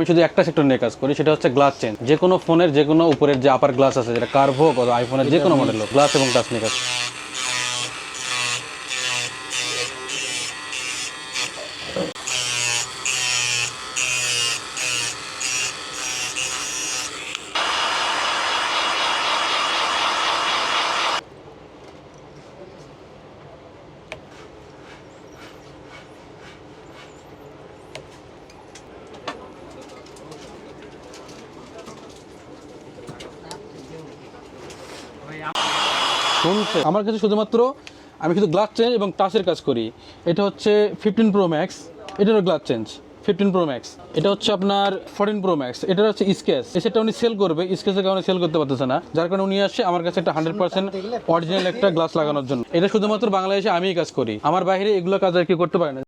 আমি শুধু একটা সেক্টর নিয়ে কাজ করি, সেটা হচ্ছে গ্লাস চেঞ্জ। যে কোনো ফোনের যে কোনো উপরের যে আপার গ্লাস আছে, যেটা কার্ভ হোক অথবা আইফোনের যে কোনো মডেল হোক, গ্লাস এবং টাচ নিয়ে কাজ। শুনছে আমার কাছে শুধুমাত্র আমি শুধু গ্লাস চেঞ্জ এবং টাচের কাজ করি। এটা হচ্ছে 15 প্রো ম্যাক্স, এটারও গ্লাস চেঞ্জ 15 প্রো ম্যাক্স। এটা হচ্ছে আপনার 14 প্রো ম্যাক্স, এটা হচ্ছে স্কেচ। এই সেটটা উনি সেল করবে, স্কেচের কারণে সেল করতে পারতেছে না, যার কারণে উনি আসছে আমার কাছে একটা 100% অরিজিনাল একটা গ্লাস লাগানোর জন্য। এটা শুধুমাত্র বাংলাদেশে আমিই কাজ করি, আমার বাইরে এগুলো কাজ আর কি করতে পারে না।